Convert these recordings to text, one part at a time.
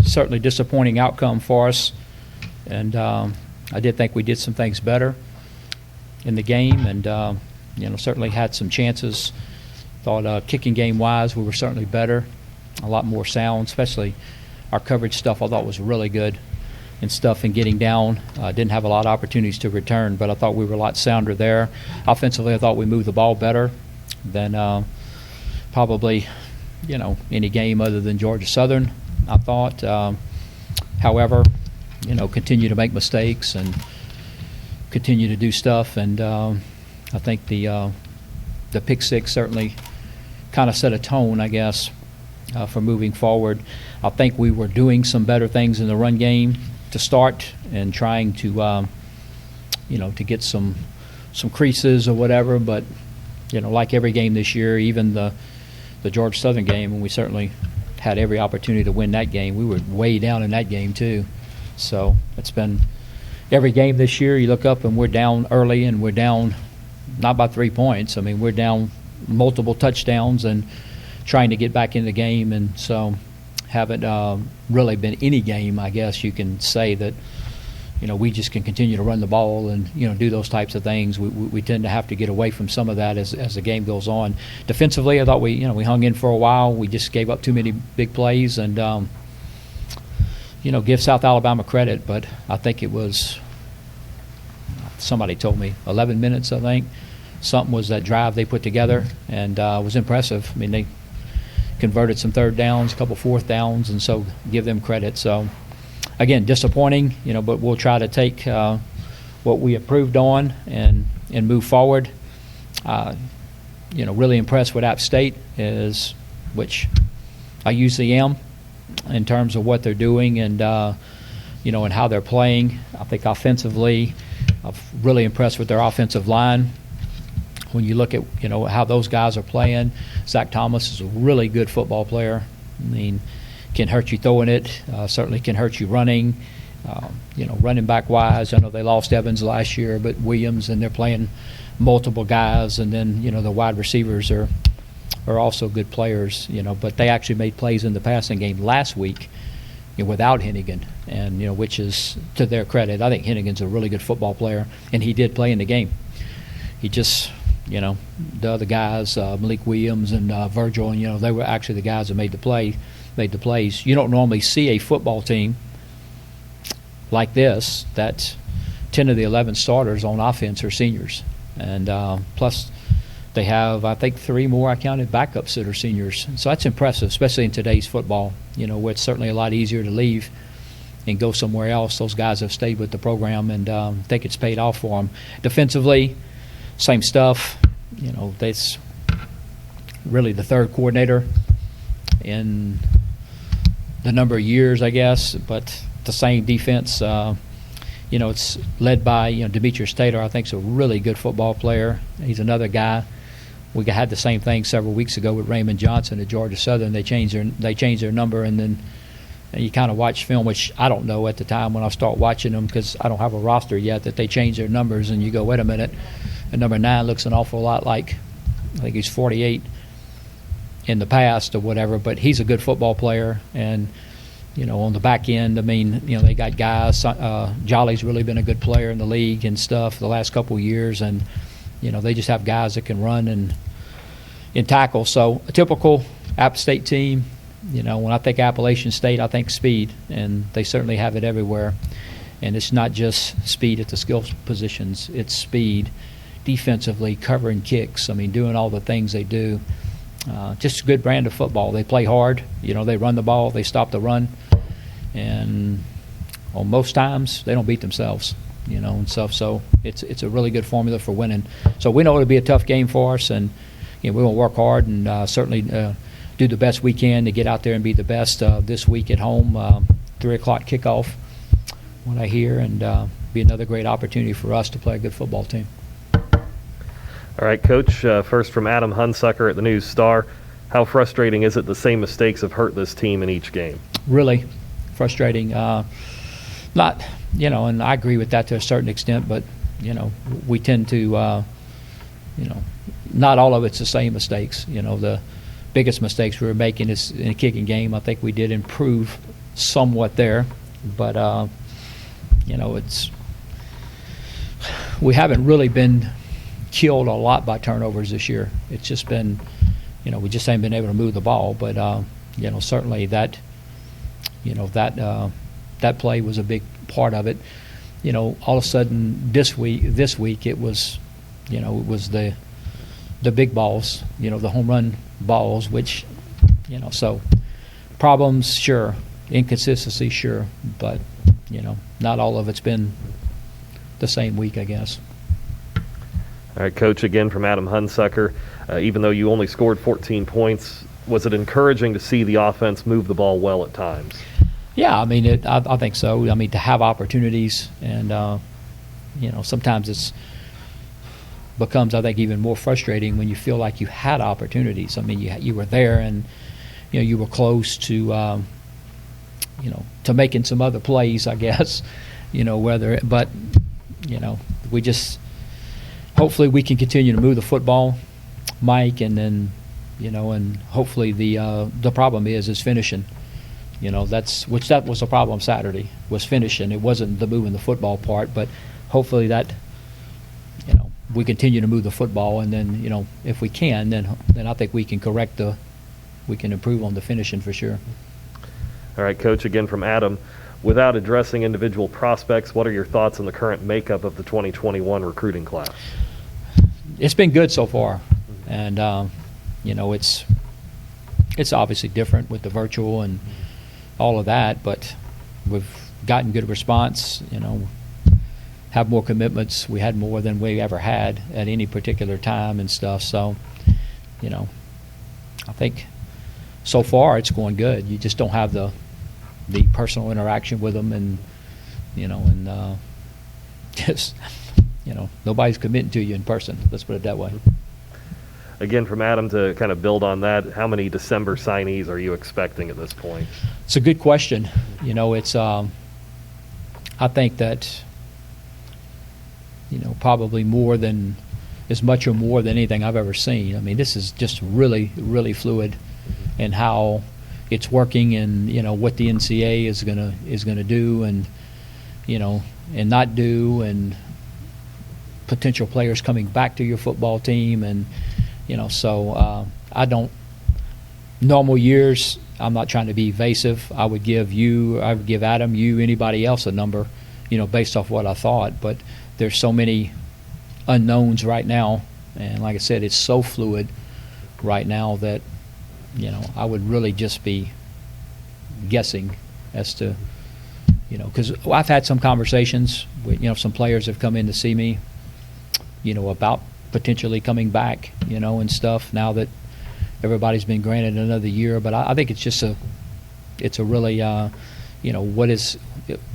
Certainly disappointing outcome for us, and I did think we did some things better in the game, and certainly had some chances. Thought kicking game wise we were certainly better, a lot more sound, especially our coverage stuff I thought was really good and stuff, and getting down. Didn't have a lot of opportunities to return, but I thought we were a lot sounder there. Offensively, I thought we moved the ball better than probably any game other than Georgia Southern, I thought. However, continue to make mistakes and continue to do stuff, and I think the pick six certainly kind of set a tone, I guess, for moving forward. I think we were doing some better things in the run game to start and trying to to get some creases or whatever, but like every game this year, even the Georgia Southern game, and we certainly had every opportunity to win that game. We were way down in that game too. So it's been every game this year, you look up and we're down early, and we're down not by 3 points. I mean, we're down multiple touchdowns and trying to get back in the game, and so haven't really been any game, I guess you can say, that we just can continue to run the ball and do those types of things. We tend to have to get away from some of that as the game goes on. Defensively, I thought we hung in for a while. We just gave up too many big plays, and give South Alabama credit, but I think it was, somebody told me 11 minutes, I think. Something was that drive they put together, and was impressive. I mean, they converted some third downs, a couple fourth downs, and so give them credit. So again, disappointing, but we'll try to take what we improved on and move forward. Really impressed with App State, which I usually am, in terms of what they're doing and and how they're playing. I think offensively, I'm really impressed with their offensive line. When you look at how those guys are playing, Zach Thomas is a really good football player. I mean, can hurt you throwing it, certainly can hurt you running. Running back wise, I know they lost Evans last year, but Williams, and they're playing multiple guys, and then the wide receivers are also good players. But they actually made plays in the passing game last week without Hennigan, and which is to their credit. I think Hennigan's a really good football player, and he did play in the game. He just the other guys, Malik Williams and Virgil, and they were actually the guys that made the plays. You don't normally see a football team like this that 10 of the 11 starters on offense are seniors, and plus they have, I think, 3 more, I counted, backups that are seniors. So that's impressive, especially in today's football, where it's certainly a lot easier to leave and go somewhere else. Those guys have stayed with the program, and I think it's paid off for them. Defensively, same stuff. That's really the third coordinator in the number of years, I guess, but the same defense. It's led by Demetrius Taylor. I think is a really good football player. He's another guy. We had the same thing several weeks ago with Raymond Johnson at Georgia Southern. They changed their number, and then you kind of watch film, which I don't know at the time when I start watching them, because I don't have a roster yet, that they change their numbers, and you go, wait a minute, and number 9 looks an awful lot like, I think he's 48 in the past or whatever, but he's a good football player. And on the back end, I mean, they got guys. Jolly's really been a good player in the league and stuff the last couple of years, and they just have guys that can run and tackle. So a typical App State team. When I think Appalachian State, I think speed, and they certainly have it everywhere. And it's not just speed at the skill positions; it's speed defensively, covering kicks. I mean, doing all the things they do. Just a good brand of football. They play hard. They run the ball. They stop the run. And on most times, they don't beat themselves, and stuff. So it's a really good formula for winning. So we know it'll be a tough game for us, and we're going to work hard and certainly do the best we can to get out there and be the best this week at home. 3 o'clock kickoff, what I hear, and be another great opportunity for us to play a good football team. All right, Coach, first from Adam Hunsucker at the News Star. How frustrating is it the same mistakes have hurt this team in each game? Really frustrating. Not, and I agree with that to a certain extent, but, we tend to, not all of it's the same mistakes. The biggest mistakes we were making is in a kicking game. I think we did improve somewhat there, but we haven't really been killed a lot by turnovers this year. It's just been, we just haven't been able to move the ball. But certainly that play was a big part of it. All of a sudden this week it was, it was the big balls, the home run balls, which, so problems, sure, inconsistency, sure, but not all of it's been the same week, I guess. All right, Coach, again from Adam Hunsucker. Even though you only scored 14 points, was it encouraging to see the offense move the ball well at times? Yeah, I mean, I think so. I mean, to have opportunities, and sometimes it's becomes, I think, even more frustrating when you feel like you had opportunities. I mean, you were there, and you were close to to making some other plays, I guess. We just hopefully we can continue to move the football, Mike, and then and hopefully the problem is finishing. That was a problem Saturday, was finishing. It wasn't the moving the football part, but hopefully that we continue to move the football, and then if we can, then I think we can we can improve on the finishing for sure. All right, Coach, again from Adam. Without addressing individual prospects, what are your thoughts on the current makeup of the 2021 recruiting class? It's been good so far, and it's obviously different with the virtual and all of that, but we've gotten good response. Have more commitments. We had more than we ever had at any particular time and stuff. So, I think so far it's going good. You just don't have the personal interaction with them, and just nobody's committing to you in person. Let's put it that way. Again, from Adam, to kind of build on that, how many December signees are you expecting at this point? It's a good question. It's I think that probably more than as much or more than anything I've ever seen. I mean, this is just really, really fluid, and how it's working, and what the NCAA is gonna do, and and not do, and potential players coming back to your football team, and so I don't. Normal years, I'm not trying to be evasive. I would give Adam, anybody else a number, based off what I thought. But there's so many unknowns right now, and like I said, it's so fluid right now that I would really just be guessing as to because I've had some conversations with some players have come in to see me about potentially coming back and stuff now that everybody's been granted another year. But I think it's a really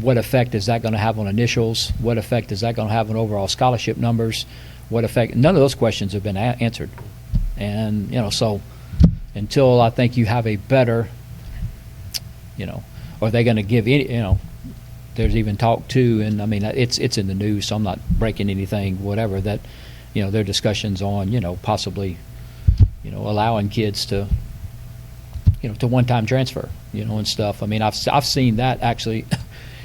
what effect is that going to have on initials? What effect is that going to have on overall scholarship numbers? What effect? None of those questions have been answered, and so until I think you have a better, are they going to give any, there's even talk too, and I mean it's in the news, so I'm not breaking anything, whatever, that there are discussions on possibly allowing kids to to one-time transfer and stuff. I mean I've seen that actually,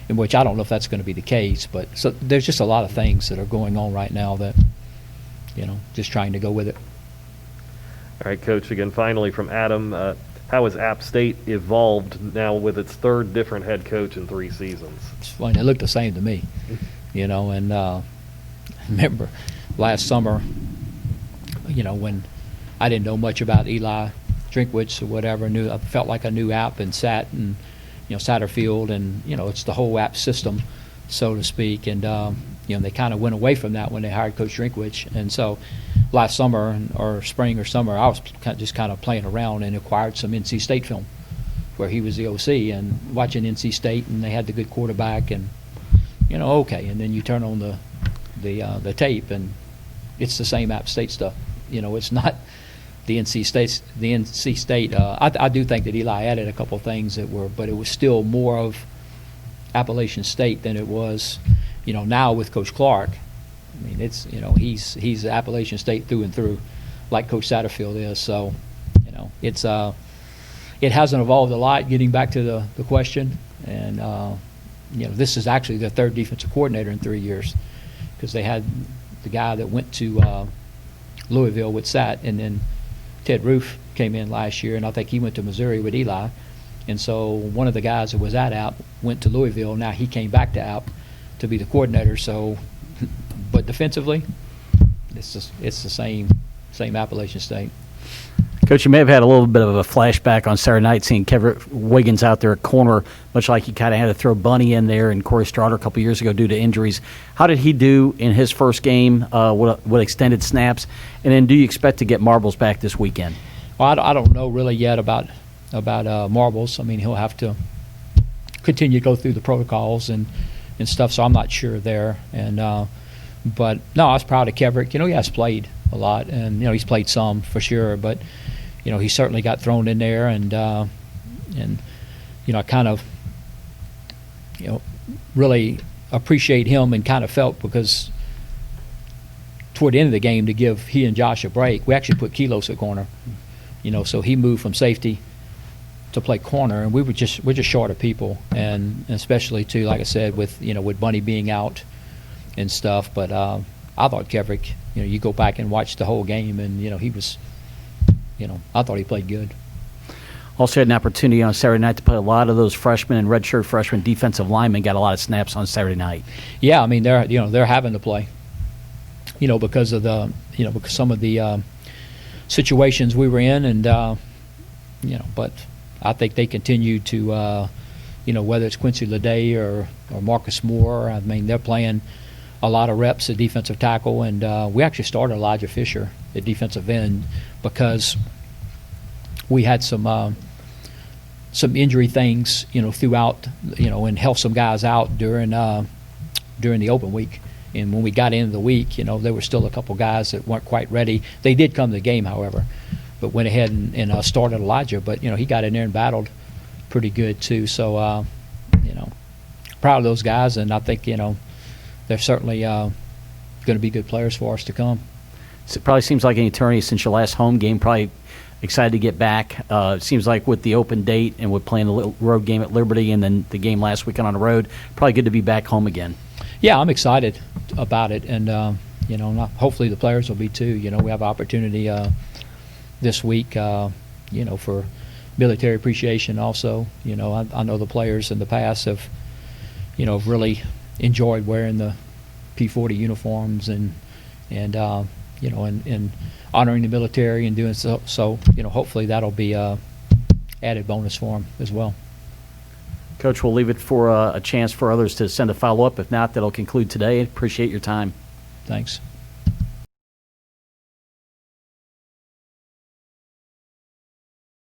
in which I don't know if that's going to be the case, but so there's just a lot of things that are going on right now that just trying to go with it. All right, Coach, again, finally from Adam, how has App State evolved now with its third different head coach in 3 seasons? It's funny, it looked the same to me, and remember last summer, when I didn't know much about Eli Drinkwitz or whatever, I felt like I knew App and Satterfield, and it's the whole App system, so to speak, and they kind of went away from that when they hired Coach Drinkwitz, and so last summer or spring or summer, I was just kind of playing around and acquired some NC State film where he was the OC, and watching NC State, and they had the good quarterback, and okay, and then you turn on the tape, and it's the same App State stuff. It's not the NC State. I do think that Eli added a couple of things but it was still more of Appalachian State than it was, now with Coach Clark. I mean, it's he's Appalachian State through and through, like Coach Satterfield is. So, it's it hasn't evolved a lot. Getting back to the question, And this is actually their third defensive coordinator in 3 years, because they had the guy that went to Louisville with Sat, and then Ted Roof came in last year, and I think he went to Missouri with Eli. And so one of the guys that was at App went to Louisville. Now he came back to App to be the coordinator. So, but defensively, it's the same Appalachian State. Coach, you may have had a little bit of a flashback on Saturday night seeing Kevin Wiggins out there at corner, much like he kind of had to throw Bunny in there and Corey Strotter a couple years ago due to injuries. How did he do in his first game with extended snaps? And then do you expect to get Marbles back this weekend? Well, I don't know really yet about Marbles. I mean, he'll have to continue to go through the protocols and stuff, so I'm not sure there. And but no, I was proud of Kevrick. He has played a lot, and he's played some for sure, but he certainly got thrown in there, and I kind of really appreciate him, and kind of felt, because toward the end of the game, to give he and Josh a break, we actually put Kilos at corner. So he moved from safety to play corner, and we're just short of people, and especially too, like I said, with Bunny being out and stuff. But I thought Kevrick, you go back and watch the whole game, and he was, I thought he played good. Also had an opportunity on Saturday night to play a lot of those freshmen and redshirt freshman defensive linemen got a lot of snaps on Saturday night. Yeah, I mean they're having to play, because of because some of the situations we were in, and but I think they continue to, whether it's Quincy Leday or Marcus Moore. I mean, they're playing a lot of reps at defensive tackle, and we actually started Elijah Fisher at defensive end because we had some injury things, throughout, and helped some guys out during the open week. And when we got into the week, there were still a couple guys that weren't quite ready. They did come to the game, however, but went ahead and started Elijah. But, he got in there and battled pretty good too. So, proud of those guys, and I think, they're certainly going to be good players for us to come. So it probably seems like an eternity since your last home game. Probably excited to get back. It seems like with the open date and with playing the road game at Liberty and then the game last weekend on the road, probably good to be back home again. Yeah, I'm excited about it, and hopefully the players will be too. We have opportunity this week, for military appreciation. Also, I know the players in the past have, really enjoyed wearing the P40 uniforms and honoring the military and doing so. So, hopefully that'll be a added bonus for them as well. Coach, we'll leave it for a chance for others to send a follow-up. If not, that'll conclude today. Appreciate your time. Thanks.